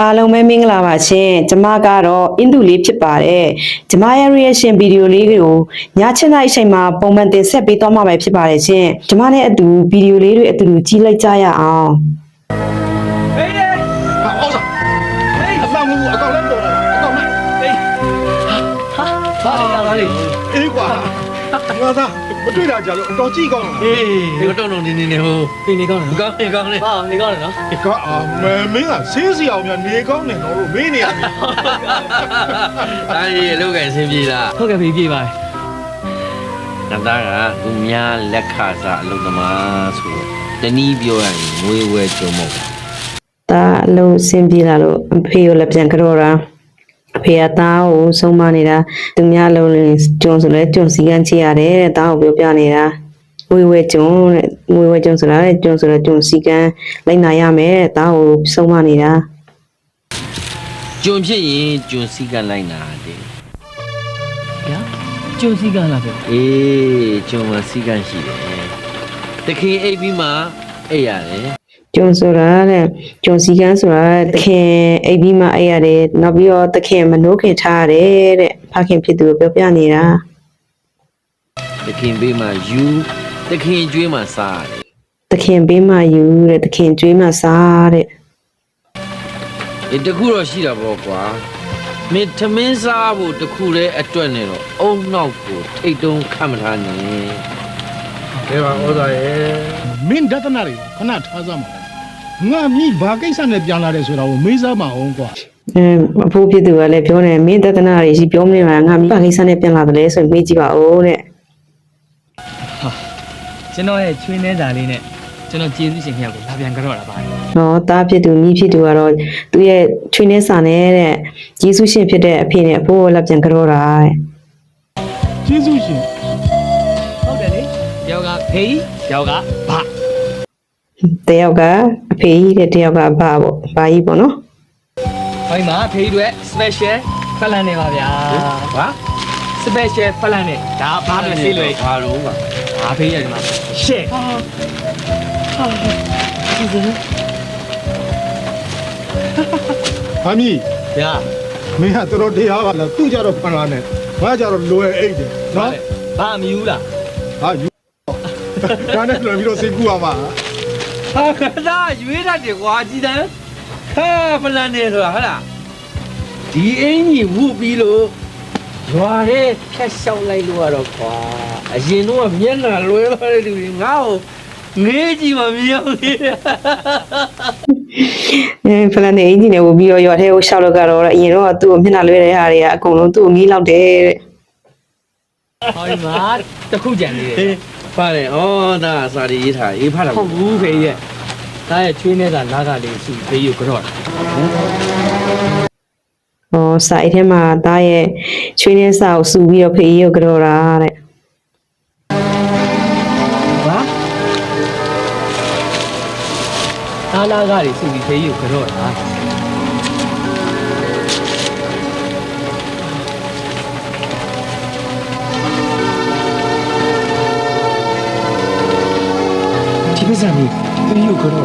အားလုံးပဲမင်္ဂလာပါရှင်ကျမကတော့အင်ဒူလေးဖြစ်ပါတယ်ကျမရဲ့ reaction video လေးကိုည7:00နာရီအချိန်မှာပုံမှန်တင်ဆက်ပေးသွားမှာပဲဖြစ်ပါတယ်ရှင်ကျမနဲ့အတူ video လေးတွေအတူတူကြည့်လိုက်ကြရအောင်ဟေးဟာအောက်စားဟေးအမှန်ဘူးအကောင်လည်းပေါ်လာအကောင်နဲ့ဟေးဟာလေအေးကွာငါသားမတွေ့တာကြလို့အတော်ကြည့်ကောင်းလားဟေးတော့တော့နေဟိုနေကောင်းလားကောင်းလေဟာနေကောင်းတယ်နော်ကောင်းအောင်မင်းကဆေးစီအောင်များနေကောင်းတယ်တော့လို့မင်းနေရပြီတိုင်းအလုပ်ကအဆင်ပြေလားဟုတ်ကဲ့ပြေပါနတ်သားကသူများလက်ခစားအလုပ်သမားဆိုတော့တနည်းပြောရရင်ငွေဝဲကြုံမို့ဒါအလုပ်အဆင်ပြေလာလို့အဖေကိုလည်းပြန်ကြောတာအဖေကသားကိုဆုံးမနေတာသူများလုံးလင်းကျုံဆိုလဲကျုံစီကန်းချရတယ်တဲ့သားကိုပြောပြနေတာဝေဝဲကျုံတဲ့ဝေဝဲကျုံဆိုတာတဲ့ကျုံဆိုတော့ကျုံစီကန်းလိုက်နာရမယ်တဲ့သားကိုဆုံးမနေတာကျုံဖြစ်ရင်ကျုံစီကန်းလိုက်နာတယ်ဗျာကျုံစီကန်းလားဗျအေးကျုံမှာစီကန်းရှိတယ်တခင်အိပ်ပြီးမှအိပ်ရတယ်ကျုံဆိုတာတဲ့ကျုံစီကန်းဆိုတာတခင်အိပ်ပြီးမှအိပ်ရတယ်နောက်ပြီးတော့တခင်မနှိုးခင်ထားရတယ်တဲ့ဖခင်ဖြစ်သူကိုပြောပြနေတာတခင်ပေးမှယူတခင်ကျွေးမှစားတယ်တခင်ပေးမှယူတဲ့တခင်ကျွေးမှစားတဲ့တခုတော့ရှိတာပေါ့ကွာမင်းသမင်းစားဖို့တခုလဲအတွက်နဲ့တော့အုံနောက်ကိုထိတ်တုံးခတ်မထားနဲ့ဘယ်ပါဩဇာရဲ့မင်းဒသနာတွေခဏထားစမ်းပါငါမြည်ဘာကိစ္စနဲ့ပြန်လာတယ်ဆိုတာကိုမေးစားမအောင်ကွာအဖိုးဖြစ်သူကလည်းပြောနေမင်းတသနာတွေရှိပြောမနေမှာငါဘာကိစ္စနဲ့ပြန်လာတယ်လဲဆိုမေးကြည့်ပါဦးတဲ့ကျွန်တော်ရဲ့ချွေးနှဲစာလေးနဲ့ကျွန်တော်ကျေးဇူးရှင်ခင်ဗျာကိုလာပြန်ကြတော့တာပါဟောတားဖြစ်သူမြည်ဖြစ်သူကတော့သူ့ရဲ့ချွေးနှဲစာနဲ့တဲ့ကျေးဇူးရှင်ဖြစ်တဲ့အဖေနဲ့အဖိုးကိုလာပြန်ကြတော့တာတဲ့ကျေးဇူးရှင်ဟုတ်တယ်လေယောက်ကဖေးယောက်ကဘတယောက်ကအဖေကြီးတဲ့တယောက်ကဘပေါ့ဘာကြီးပေါ့နော်ဟိုမှာဖေးတွေ special ဖလန်နေပါဗျာဟာ special ဖလန်နေဒါဘာလို့ဆေးလွယ်ဘာလို့ကဘာဖေးရတယ်မှာရှေ့ဟာဒီစနေဟာမီဗျာမင်းဟာတော်တရားပါလားသူ့ကြတော့ဖန်လာနဲ့ငါကြတော့လွယ်အိတ်တယ်နော်ဘာမယူလားဟာယူဒါနဲ့လွယ်ပြီးတော့စိတ်ကူရမှာဟာဒါရွေးတတ်တယ်ကွာကြည်တန်းဟာဖလန်နေဆိုတာဟုတ်လားဒီအင်းကြီးဝုပြီးလို့ရွာတဲ့ဖြတ်လျှောက်လိုက်လို့ရတော့ကွာအရင်တော့မျက်နှာလွဲသွားတဲ့လူတွေငါ့ကိုငေးကြည့်မှမရဘူးဖလန်နေအင်းကြီးနဲ့ဝပြီးတော့ရွာထဲကိုရှောက်လို့ကတော့အရင်တော့သူ့ကိုမျက်နှာလွဲတဲ့ဟာတွေကအကုန်လုံးသူ့ကိုငီးလောက်တယ်တဲ့ဟောဒီမှာတခုကြံနေတယ်ဖားတယ်ဩဒါစာရီရေးထားအေးဖားတာဟုတ်ဘူးဖေးရဲ့ဒါရဲ့ချွေးနေတာလာကလေးစုဖေးယူကြော့တာဟောစာအိတ်ထဲမှာဒါရဲ့ချွေးနေစာကိုစုပြီးတော့ဖေးရုပ်ကြော့တာတဲ့ဘာဒါလာကလေးစုပြီးဖေးယူကြော့တာဒီပစံလေးဖေးယူကြော့တာ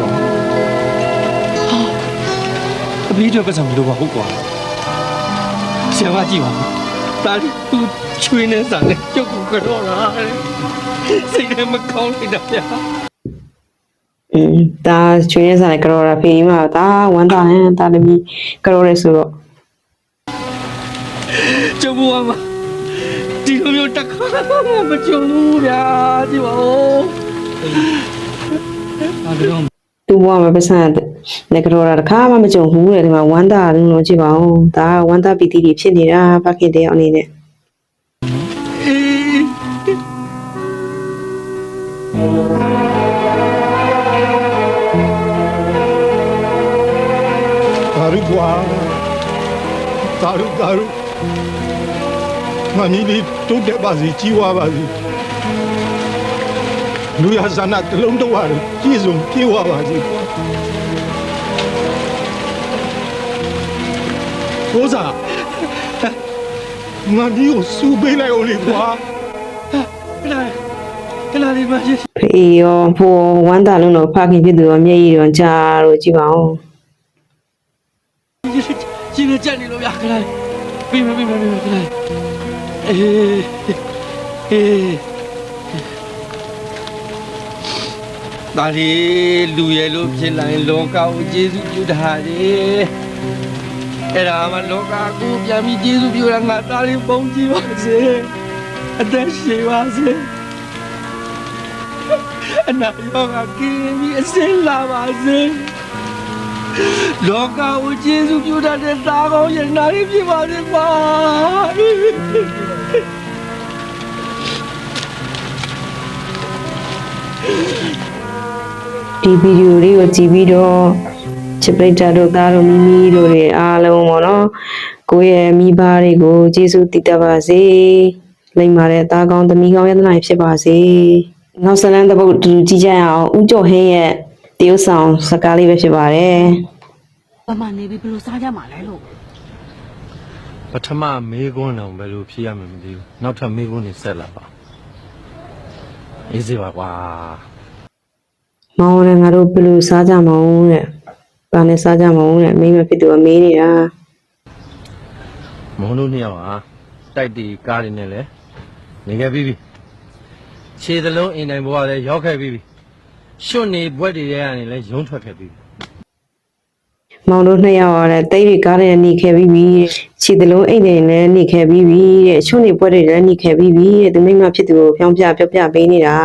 အဖေးတို့ပစံမလို့ပါဟုတ်ကွာဆရာမကြည့်ပါဒါသူချွေးနေစားနဲ့ကျုပ်ကိုကြော့တာစိတ်ထဲမကောင်းလိုက်တာဗျာဒါချွေးနေစားနဲ့ကြော့တာဖေးမှာဒါဝမ်းသာနေဒါတမီကြော့ရဲဆိုတော့ကျုပ်ဘဝမှာဒီလိုမျိုးတစ်ခါမကြုံဘူးဗျာကြည့်ပါဦးအားလုံးသူ့ဘဝမှာပတ်စံနဲ့ကြောတာတခါမှမကြုံဘူးတဲ့ဒီမှာဝမ်းသာလို့ကြည့်ပါဦးဒါဝမ်းသာပီတိတွေဖြစ်နေတာဖခင်တယောက်အနေနဲ့သာရုကွာသာရုမမီလေးတိုးတက်ပါစေကြီးဝါပါစေလူရဇာနာတလုံးတော့ရတယ်ကြည်စုံပြေဝပါစေကွာကိုစားငါဒီကိုစူပေးလိုက်အောင်လေကွာကလာလေးမရှိဖေးရောဖိုးဝမ်းသာလုံးတော့ဖခင်ဖြစ်သူရောမျက်ရည်ရောကြားလို့ကြည့်ပါဦး ရှင်နဲ့ကြက်နေလို့ဗျာခလိုက်ပြီးမခလိုက်အေးဒါလေးလူရဲ့လို့ဖြစ်လာရင်လောကကိုကျေးဇူးပြုတာလေအဲ့ဒါမှလောကကိုပြန်ပြီးကျေးဇူးပြုတာငါဒါလေးပုံကြည့်ပါစေအသက်ရှင်ပါစေအနာရောဂါကင်းပြီးအစင်းလာပါစေလောကကိုကျေးဇူးပြုတတ်တဲ့သားကောင်းရဲ့နာရီဖြစ်ပါစေပါဒီဗီဒီယိုလေးကိုကြည့်ပြီးတော့ချစ်ပရိသတ်တို့သားတို့မိမိတို့တွေအားလုံးပေါ့နော်ကိုယ့်ရဲ့မိဘတွေကိုကျေးဇူးတည်တတ်ပါစေလိမ္မာတဲ့သားကောင်းသမီးကောင်းရဲ့တနာဖြစ်ပါစေနောက်ဆက်လန်းတစ်ပုဒ်တူကြည့်ကြရအောင်ဦးကျော်ဟင်းရဲ့တရုတ်ဆောင်စကားလေးပဲဖြစ်ပါတယ် ဘာမှနေပြီးဘယ်လိုစားကြမှာလဲလို့ ပထမမေးခွန်းတော့ဘယ်လိုဖြေရမှမသိဘူးနောက်ထပ်မေးခွန်းတွေဆက်လာပါအေးစေပါကွာ မောင်လည်းငါတို့ဘယ်လိုစားကြမအောင်တဲ့။ဘာနဲ့စားကြမအောင်တဲ့မိမဖြစ်သူအမေးနေတာ မောင်တို့နှစ်ယောက်ဟာတိုက်တီကားတွေနဲ့လဲနေခဲ့ပြီးပြီခြေသလုံးအင်တိုင်းဘဝလည်းရောက်ခဲ့ပြီးပြီရွှွနေဘွက်တွေရဲ့ကနေလဲရုံးထွက်ခဲ့ပြီးပြီ ။မောင်တို့နှစ်ယောက်ကလည်းတိတ်တွေကားတွေနေခဲ့ပြီးပြီ။ခြေတလုံးအိတ်တွေလည်းနေခဲ့ပြီးပြီတဲ့။ချွတ်နေပွဲတွေလည်းနေခဲ့ပြီးပြီတဲ့။သူမိမဖြစ်သူကိုဖြောင်းပြပြောပြပေးနေတာ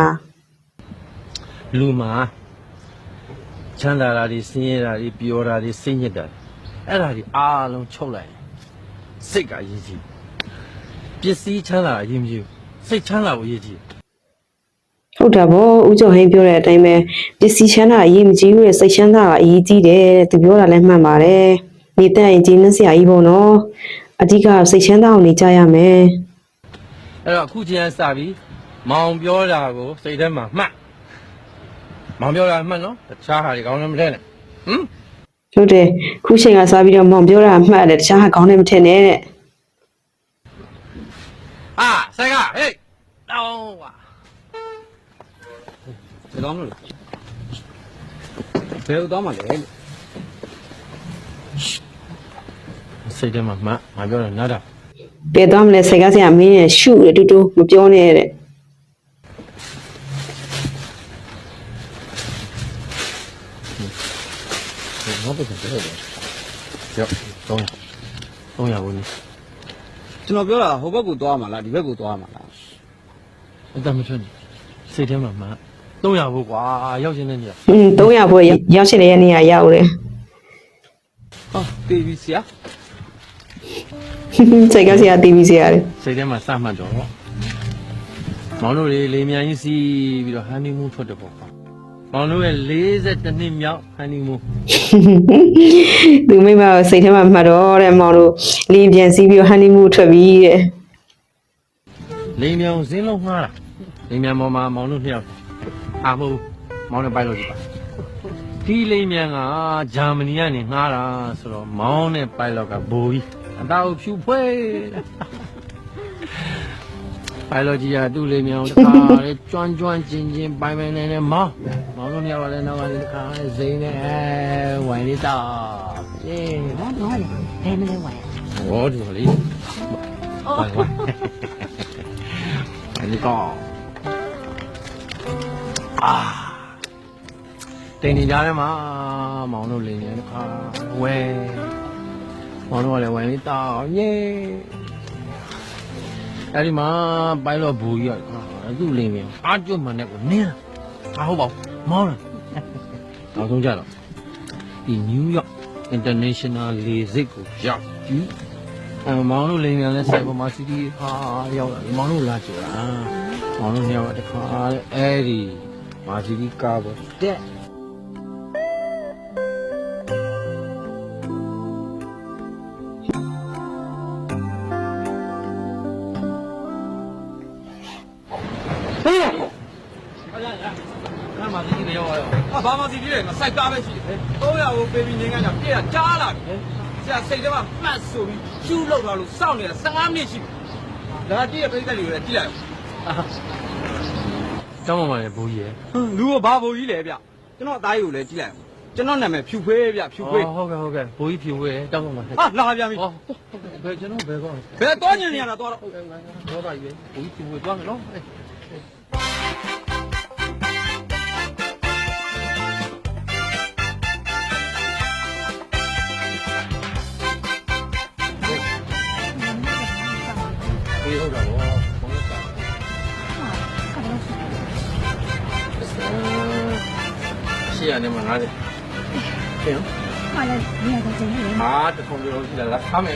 လူမှာချမ်းသာတာတွေဆင်းရဲတာတွေပျော်တာတွေစိတ်ညစ်တာတွေအဲ့ဒါတွေအားလုံးချုပ်လိုက်ရင်စိတ်ကအရေးကြီးပစ္စည်းချမ်းသာအရေးမကြီးဘူးစိတ်ချမ်းသာကိုအရေးကြီး ။ဟုတ်တာပေါ့ဦးကျော်ဟင်းပြောတဲ့အတိုင်းပဲပစ္စည်းချမ်းသာအရေးမကြီးဘူးတဲ့စိတ်ချမ်းသာကအရေးကြီးတယ်။သူပြောတာလည်းမှန်ပါတယ်။နေတဲ့ရင်ကြီးနှစရာကြီးပေါ့နော်။အဓိကစိတ်ချမ်းသာအောင်နေကြရမယ် အဲ့တော့အခုချင်းစပြီးမောင်ပြောတာကိုစိတ်ထဲမှာမှတ်မောင်ပြောတာမှတ်နော်တခြားဟာတွေကောင်းလည်းမထဲနဲ့ဟမ် ။ဟုတ်တယ်ခုချိန်ကစားပြီးတော့မောင်ပြောတာမှတ်တယ်တခြားဟာကောင်းနေမထင်နဲ့တဲ့ အာဆိုင်ကဟေးတောင်းပါဘယ်တော့မလို့ဘယ်တော့မှလဲစိတ်ထဲမှာမှတ်ငါပြောတာနားတာ ။ပြေသွားမလဲစိတ်ကားစရာမင်းနဲ့ရှုတယ်တူတူမပြောနဲ့တဲ့ ငါ့ဘက်ကပြောတယ်ကြောက်300ဘူးနေ ကျွန်တော်ပြောတာဟိုဘက်ကိုသွားမှာလားဒီဘက်ကိုသွားမှာလား အတမထွက်နေစိတ်ထဲမှာမှ300ဘူးကွာရောက်ရှင်တဲ့နေရာ ။300ဘွဲရောက်ရှိတဲ့နေရာရောက်တယ် ဟောတေးပြီဆရာ ။စိတ်ကားစရာတီးပြီးစရာလေ စိတ်ထဲမှာစမှတ်တော့မောင်တို့လေမြန်ကြီးစီးပြီးတော့ဟန်နီမူးထွက်တယ်ပေါ့ကွာမောင်တို့ရဲ့42နှစ်မြောက်ဟန်နီမူး ။သူမိမကစိတ်ထဲမှာမှတ်တော့တဲ့မောင်တို့လင်းပြန်စီးပြီးတော့ဟန်နီမူးထွက်ပြီးတဲ့ လိမ်မြန်ဇင်းလုံးငှားတာလိမ်မြန်ပေါ်မှာမောင်တို့နှစ်ယောက်အာမဟုတ်မောင်နဲ့ပိုက်လို့ဒီပါဒီလိမ်မြန်ကဂျာမနီကနေငှားတာဆိုတော့မောင်နဲ့ပိုက်လောက်ကဘိုးကြီးအတောက်ဖြူဖွဲပိုက်လောကြီးကသူ့လိမ်မြန်ကိုတခါလေကျွမ်းချင်းပိုင်နေနေမောင်တို့နှစ်ယောက်ကလည်းနောက်ကနေတခါလေဇိမ်းနဲ့ဝိုင်လေးတောက်အေး ဘာတော့လဲဘယ်မလဲဝိုင်း ဟောဒီလိုလေးဝိုင်အဲ့ဒီကောအာတင်နေကြတယ်မှာမောင်တို့လင်းနေတခါဝဲမောင်တို့ကလည်းဝိုင်လေးတောက်ညေးအဲ့ဒီမှာပိုင်လို့ဘူကြီးကသူ့လင်းမြန်အားကျွတ်မှန်တဲ့ကိုနင်းအားဟုတ်ပါမောင်းလာနောက်ဆုံးကြတော့ဒီနယူးယောက် international လေဆိပ်ကိုရောက်ပြီးမောင်တို့လင်းမြန်လဲဆိုင်ပေါ်မှာစီတီဟာရောက်လာမောင်တို့လာကြတာမောင်တို့ညောတခါအဲ့ဒီမာစီတီကားပေါ်တက်ဘာမှစီတီရောဘာမှစီတီလဲငါစိုက်ကားပဲရှိတယ်300ကိုပေးပြီးနေကကြပြည့်တာကြားလာပြီဆရာစိတ်ထဲမှာမှတ်ဆိုပြီးကျူးလောက်လာလို့စောင့်နေတာ15မိနစ်ရှိပြီဒါတည့်ရပြိတ္တတွေလည်းကြည့်လိုက်ကျောင်းမှာလည်းဘူကြီးရယ်လူကဘာဘူကြီးလဲဗျကျွန်တော်အသားကြီးကိုလည်းကြည့်လိုက် ကျွန်တော်နာမည်ဖြူခွေးဗျဖြူခွေး ဟုတ်ကဲ့ဟုတ်ကဲ့ဘိုးကြီးဖြူဝဲတောင်းပါမှာ ဟာလာပြန်ပြီ ဟောဘယ်ကျွန်တော်ဘယ်ကော ဘယ်တော့ညနေရတာတော့ ဟုတ်ကဲ့ဒေါသရွေးဘိုးကြီးဖြူဝဲသွားမယ်နော်ဒီဟုတ်တာဗောဘုံကရှေ့ရနေမှာ90ဟင် ဟာလည်းနေရာတော့ကျင်းနေတယ် 啊，这空调是来他们。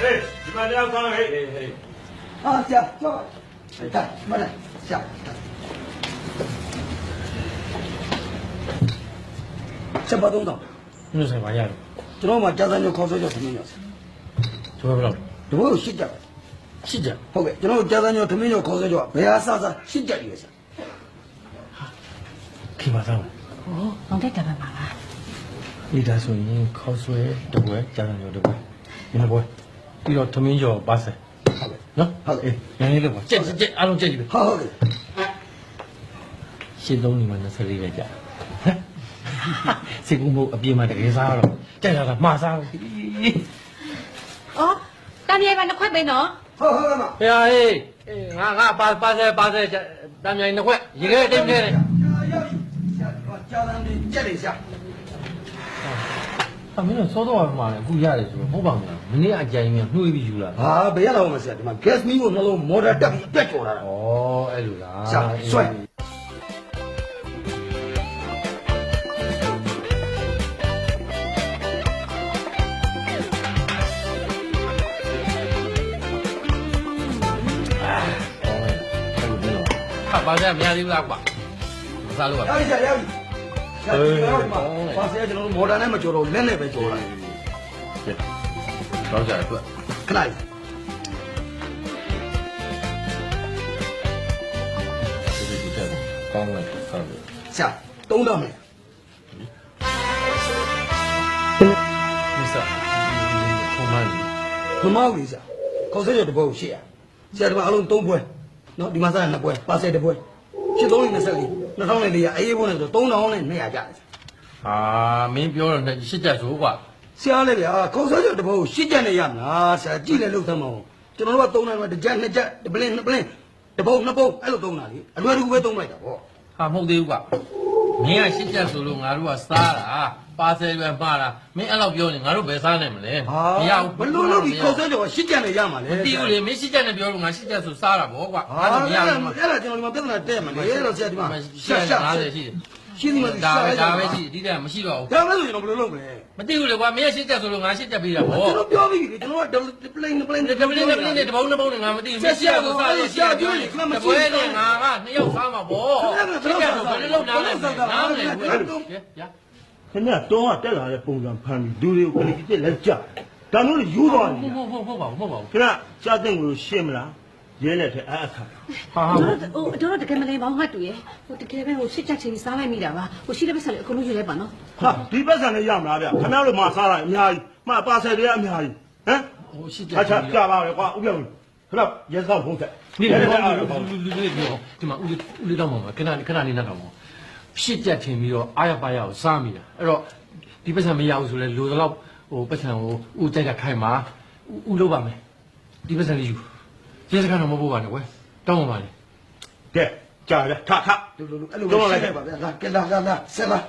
哎，你们俩上来。啊，下，坐，来，慢点，下。这把东道，你是玩意儿？这老嘛，加上就考试就什么样子？做不了，这我有细节，细节。好个，这老加上就他们就考试就，不要啥子细节的事。去马上了。哦弄得干嘛啦你在说你考水对不对？加上就对不对？你那不会？你说他们就把谁？好个，喏，好的哎，让你那个这，阿龙这几个，好个，新东你们那是里面讲。这公布别买这个啥了，再啥了马上。 哦大年晚上快备喏好个嘛。哎呀哎，俺把这咱们那块一个对不对？加上的接了一下。他们那说多少嘛呢？估价的时候好帮的，明天见一面，弄一笔就了。啊，不要了，我们说的嘛，gas 米我那种摩托车别做了。哦，哎对啦。下，帅。 把这面里拉挂，啥路啊？要一下，要一。下，要嘛，把这些那种摩托那么做了，人那边做了。对，老点对。看哪里？就是这个，刚那个啥子。下，东到没？没事，空慢的。他妈为啥？考试就得不写，写他妈阿龙东不会，那你妈啥那不会，把谁的不会？去东里那手里，那上来的呀，哎，我那个东到那没呀家。啊，没标准的，是在说话。下来了，考试就得不写那样啊，下记来路他们，就那话东那话的家那家，不灵那不灵，得不那不，哎，路东那里，啊，路会东来的不？啊，没得话。你看现在说了，俺如果傻了啊，把这个骂了，没按照标准，俺如别傻了么嘞？啊，不路路比考试就写那样嘛嘞。第五嘞，没现在的标准，俺现在说傻了，不话。啊，那就你们别那带嘛，别那些地方，下，现在嘛，下回去，你这没洗了。下回就弄不弄不嘞。没第五嘞，我没现在说了，俺现在别了不。这标比，这话不灵，这不灵，俺们第五没现在说啥嘞？下标准，这不会的，俺你要啥嘛不？现在说不能弄拿来，拿来，呀。 ခင်ဗျတောင်းကတက်လာတဲ့ပုံစံဖမ်းပြီးလူတွေကိုကလေးတက်လက်ကြဒါမျိုးတွေယူသွားတယ် ဟုတ်ပါဘူး ခင်ဗျရှားတဲ့ကိုရှင်းမလားရဲလက်ထဲအခါ ဟာ တို့တကယ်မလဲမောင်းဟတ်တူရဲ့ဟိုတကယ်ပဲဟိုစစ်ချက်ချင်းစားလိုက်မိတာပါဟိုရှိတဲ့ပတ်စံလေးအကုန်လုံးယူလိုက်ပါနော် ဟာဒီပတ်စံလေးရမလားဗျခင်ဗျတို့မှစားလိုက်အများကြီးမှပါဆယ်တွေအများကြီးဟမ် ဟိုရှိတယ် အချာကြပါလေကွာဥပ္ပယခင်ဗျရဲစောက်ဖုံးဆက် ဒီမှာဦးလေးတော့မှာခဏလေးနောက်တော့မှာဖြစ်ကြထင်ပြီးတော့အားရပါရကိုစားမိတာအဲ့တော့ဒီပတ်စံမရဘူးဆိုလဲလိုတော့ဟိုပတ်စံကိုဦးကြိုက်ခိုင်မှာဦးလုပ်ပါမယ်ဒီပတ်စံလေးယူရဲစခန်းတော့မပို့ပါနဲ့ကွယ်တောင်းပါပါလေ ကဲကြာရထထ အဲ့လိုပဲရှိပါဗျာကဲလာဆက်လာ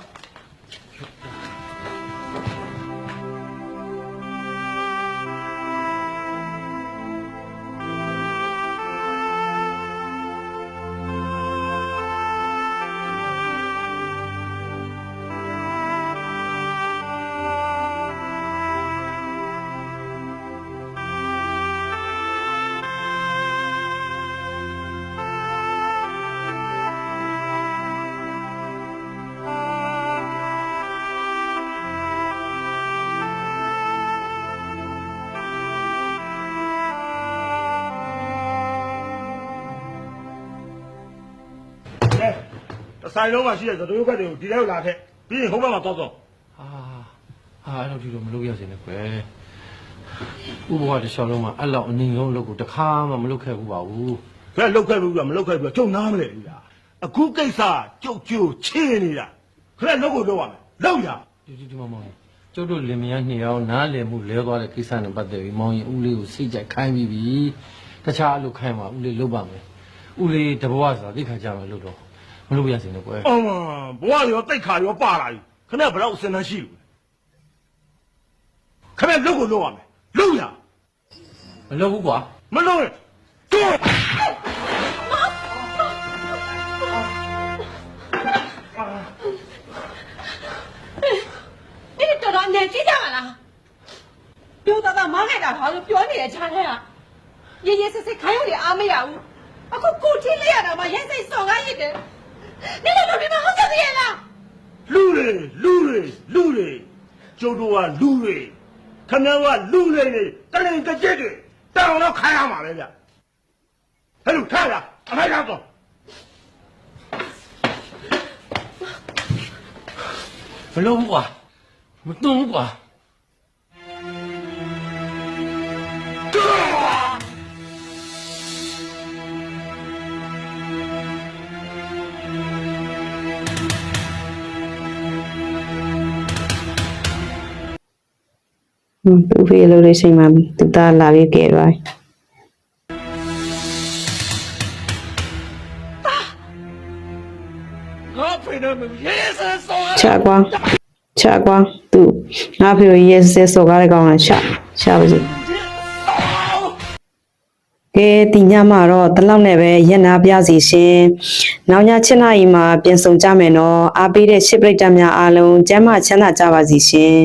ဆိုင်လုံးမှာရှိတဲ့သတို့ခွက်တွေကိုဒီထဲကိုလာထည့်ပြီးရင်ဟိုဘက်မှာတောက်တော့ အဲ့လိုဒီလိုမလုပ်ရစေနဲ့ကွယ်ဥပဝါတလျှောက်လုံးမှာအဲ့လောက်အနည်းဆုံးလုပ်ကိုတစ်ခါမှမလုပ်ခဲ့ဘူးပါဘူး ခက်လောက်ခဲ့လို့မလောက်ခဲ့ဘူးကျုပ်နားမလဲဘူးလားအခုကိစ္စကျုပ်ကျိုးချင်းနေတာခက်လောက်ကိုလောက်ရမယ်လောက်ရ ဒီမောင်ကျုပ်တို့လင်မယားနှစ်ယောက်နားလည်မှုလဲသွားတဲ့ကိစ္စနဲ့ပတ်သက်ပြီးမောင်ရင်ဦးလေးကိုစိတ်ကြိုက်ခိုင်းပြီးပြီတခြားအလုပ်ခိုင်းမှာဦးလေးလုပ်ပါမယ်ဦးလေးတဘဝဆိုတာသိခါကြမယ်လို့တော့မလုပ်ရစင်တော့ကွယ် အော်ဘဝရောတိတ်ခါရောပါလာပြီခက်ဘယ်တော့အစင်နှရှိလို့ခက်လောက်ကိုလောက်ရမယ်လောက်ရ မလုပ်ဘူးကွာ မလောက်နဲ့တော့ 你这到年纪大了，表达到马海大好，表你的产业啊，爷爷是看有的阿妹啊，我过天来了嘛，现在上岸一点，你那老弟们好叫的人啦。လူတွေကျုပ်တို့ကလူတွေခမည်းကလူတွေနေတလင်တကြက်တွေတောင်းတော့ခိုင်းရမှာပဲဗျဟဲ့လူထားရအမိုက်တော့ မလုပ်ဘူးကွာမတွန်းဘူးကွာ သူ့ဖေးလို့လေးချိန်မှာသူသားလာပြီးကဲသွား ငါဖေနေမရဲစဲဆောင်း ချကွာသူငါဖေကိုရဲစဲစော်ကားတဲ့ကောင်ကချပါစို့ကဲဒီညမှာတော့ဒီလောက်နဲ့ပဲရက်နာပြစီရှင်နောက်ည7 နာရီမှာပြန်ဆောင်ကြမယ်နော်အားပေးတဲ့ရှစ်ပရိသတ်များအားလုံးကျမ်းမာချမ်းသာကြပါစီရှင်